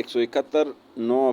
171 9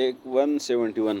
171।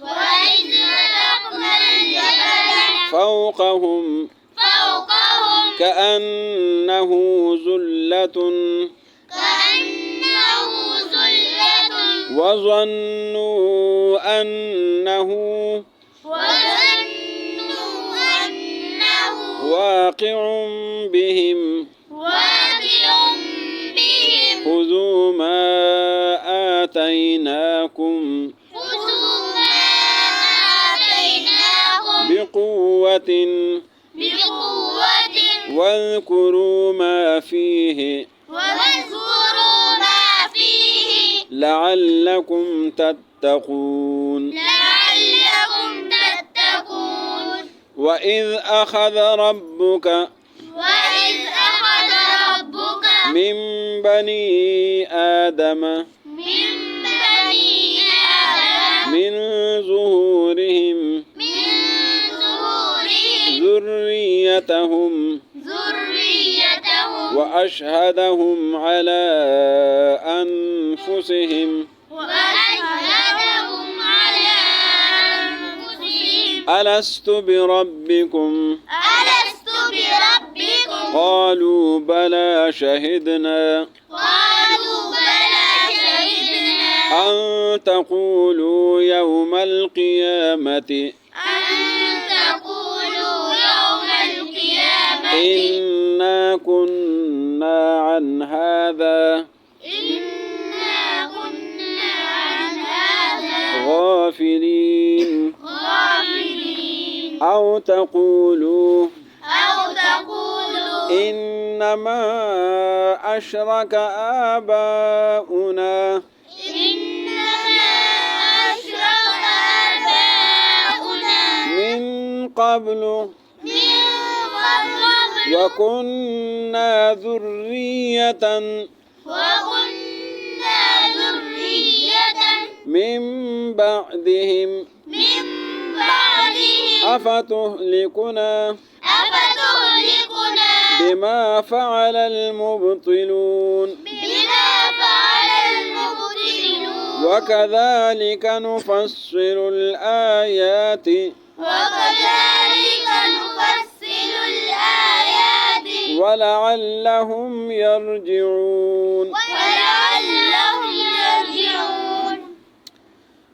وإذ نتقنا الجبل فوقهم فوقهم كأنه ظلة كأنه ظلة وظنوا أنه وظنوا أنه واقع بهم واقع بهم خذوا ما آتيناكم خذوا ما آتيناكم بقوة بقوة واذكروا ما فيه واذكروا ما فيه لعلكم تتقون. لعلكم تتقون. وإذ أخذ ربك وإذ أخذ ربك من بني آدم من بني آدم من ظهورهم من ظهورهم ذريتهم ذريتهم وأشهدهم على أنفسهم وأشهدهم على أنفسهم ألست بربكم ألست بربكم قالوا بلى شهدنا قالوا بلى شهدنا أن تقولوا يوم القيامة أن تقولوا يوم القيامة إنا كنا عن هذا إنا كنا عن هذا غافلين غافلين أو تقولوا إنما أشرك آباؤنا إنما أشرك آباؤنا من قبل من قبل وكنا ذرية وكنا ذرية من بعدهم من بعدهم أفتهلكنا أفتهلكنا بما فعل المبطلون بما فعل المبطلون وكذلك نفصل الآيات وكذلك نفصل الآيات ولعلهم يرجعون. ولعلهم يرجعون.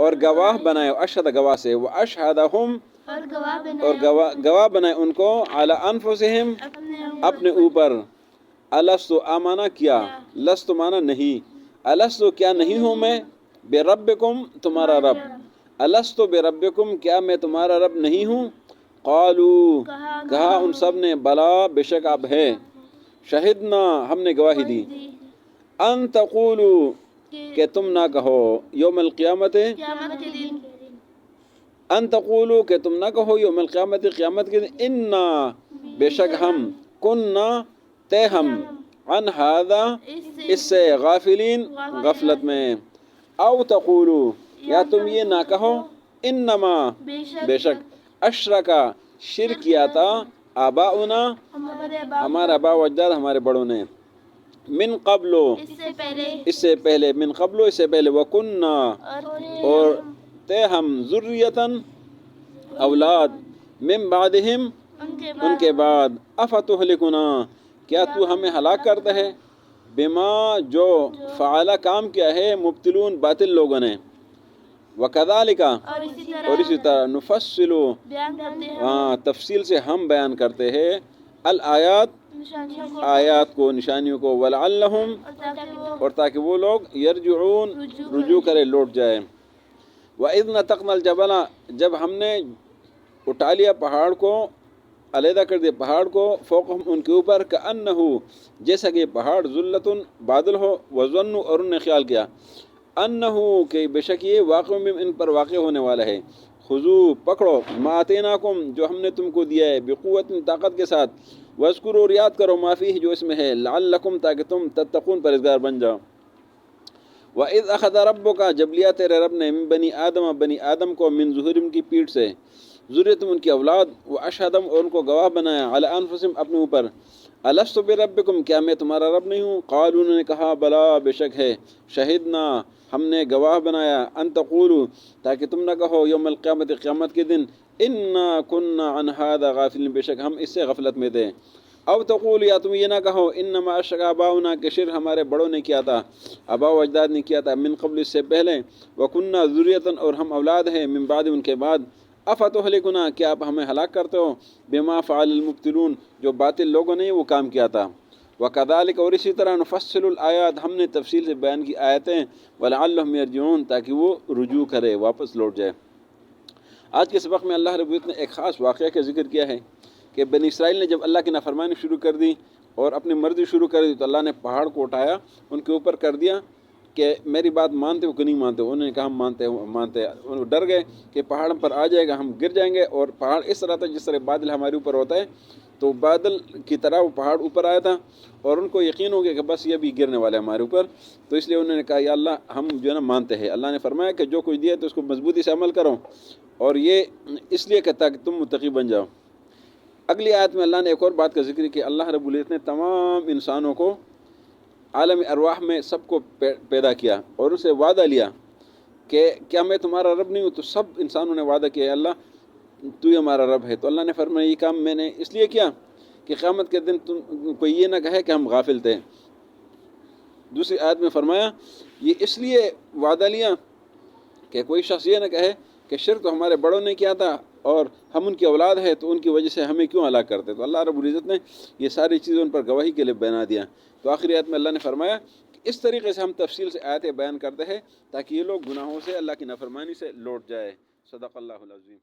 اور گواہ بنائے، اشہد گواہ سے، واشہدہم اور گواہ بنائے اور گواہ بنائے ان کو، علی انفسہم اپنے اوپر، الستو آمانا کیا، لستو مانا نہیں، الستو کیا نہیں ہوں میں، بربکم تمہارا رب، الستو بربکم کیا میں تمہارا رب نہیں ہوں، قالو کہا ان سب نے، بلا بے شک آپ ہے، شہدنا ہم نے گواہی دی، ان تقولو کہ تم نہ کہو، یوم القیامت قیامت کے دن ان تقولو کہ تم نہ کہو، یوم القیامت قیامت کے دن، انا بے شک ہم، کننا تے ہم، عن ہذا اس سے، غافلین غفلت میں، او تقولو یا تم یہ نہ کہو، انما بے شک اشرکا شرک کیا تھا، آباؤنا ہمارے آبا و اجداد ہمارے بڑوں نے، من قبلو اس سے پہلے، من قبلو اس سے پہلے، وکننا اور تے ہم، ذریتاً اولاد، من بعدہم ان کے بعد، افتہلکنا کیا تو ہمیں ہلاک کرتا ہے، بما جو فعلا کام کیا ہے، مبتلون باطل لوگوں نے، وکذالک اور اسی طرح، نفصل بیان کرتے ہیں ہاں تفصیل سے ہم بیان کرتے ہیں، الآیات آیات کو، نشانیوں کو، ولعلہم اور تاکہ وہ لوگ، یرجعون رجوع کرے، لوٹ جائے، وَإِذْ نَتَقْنَا الْجَبَلَ جب ہم نے اٹھا لیا پہاڑ کو، علیحدہ کر دیا پہاڑ کو، فوقہم ان کے اوپر، کأنہو جیسا کہ پہاڑ، ذلتن بادل ہو، وظنوا اور انہوں نے خیال کیا، انہو کہ بے شک یہ واقع میں ان پر واقع ہونے والا ہے، خذو پکڑو، ما آتیناکم جو ہم نے تم کو دیا ہے، بقوت طاقت کے ساتھ، واذکروا اور یاد کرو، ما فیہ جو اس میں ہے، لعلکم تاکہ تم تتقون پرہیزگار بن جاؤ، وَإِذْ أَخَذَ رَبُّكَ جب لیا تیرے رب نے، من بنی آدم کو، من ظہورہم کی پیٹھ سے، ذریتہم ان کی اولاد، واشہدہم اور ان کو گواہ بنایا، علی انفسہم اپنے اوپر، الست بربکم کیا میں تمہارا رب نہیں ہوں، قالوا انہوں نے کہا، بلا بے شک ہے، شہدنا ہم نے گواہ بنایا، ان تقولوا تاکہ تم نہ کہو، یوم القیامت قیامت کے دن، انا کننا عن هذا غافلین بے شک ہم اس سے غفلت میں تھے، او تقول یا تم یہ نہ کہو، انما اشرک آباؤنا کہ شرک ہمارے بڑوں نے کیا تھا، آبا و اجداد نے کیا تھا، من قبل اس سے پہلے، وکننا ذریتاً اور ہم اولاد ہیں، من بعد ان کے بعد، افتہلکنا کیا آپ ہمیں ہلاک کرتے ہو، بما فعل المبتلون جو باطل لوگوں نے وہ کام کیا تھا، وکذالک اور اسی طرح، نفصل الآیات ہم نے تفصیل سے بیان کی آیتیں، ولعلہم یرجعون تاکہ وہ رجوع کرے، واپس لوٹ جائے۔ آج کے سبق میں اللہ رب العزت نے ایک خاص واقعہ کا ذکر کیا ہے کہ بنی اسرائیل نے جب اللہ کی نافرمانی شروع کر دی اور اپنی مرضی شروع کر دی، تو اللہ نے پہاڑ کو اٹھایا، ان کے اوپر کر دیا کہ میری بات مانتے ہو کہ نہیں مانتے ہو، انہوں نے کہا ہم مانتے ہیں، وہ ڈر گئے کہ پہاڑ ہم پر آ جائے گا، ہم گر جائیں گے، اور پہاڑ اس طرح تھا جس طرح بادل ہمارے اوپر ہوتا ہے، تو بادل کی طرح وہ پہاڑ اوپر آیا تھا، اور ان کو یقین ہو گیا کہ بس یہ بھی گرنے والے ہمارے اوپر، تو اس لیے انہوں نے کہا یا اللہ ہم جو ہے نا مانتے ہیں۔ اللہ نے فرمایا کہ جو کچھ دیا تو اس کو مضبوطی سے عمل کرو، اور یہ اس لیے کہ تاکہ تم متقی بن جاؤ۔ اگلی آیت میں اللہ نے ایک اور بات کا ذکر کہ اللہ رب العزت نے تمام انسانوں کو عالم ارواح میں سب کو پیدا کیا، اور ان سے وعدہ لیا کہ کیا میں تمہارا رب نہیں ہوں، تو سب انسانوں نے وعدہ کیا اللہ تو ہی ہمارا رب ہے، تو اللہ نے فرمایا یہ کام میں نے اس لیے کیا کہ قیامت کے دن تم کوئی یہ نہ کہے کہ ہم غافل تھے۔ دوسری آیت میں فرمایا یہ اس لیے وعدہ لیا کہ کوئی شخص یہ نہ کہے کہ شرک تو ہمارے بڑوں نے کیا تھا اور ہم ان کی اولاد ہے، تو ان کی وجہ سے ہمیں کیوں ہلاک کرتے، تو اللہ رب العزت نے یہ ساری چیزیں ان پر گواہی کے لیے بنا دیا۔ تو آخری آیت میں اللہ نے فرمایا کہ اس طریقے سے ہم تفصیل سے آیتیں بیان کرتے ہیں تاکہ یہ لوگ گناہوں سے، اللہ کی نافرمانی سے لوٹ جائے۔ صدق اللہ العظیم۔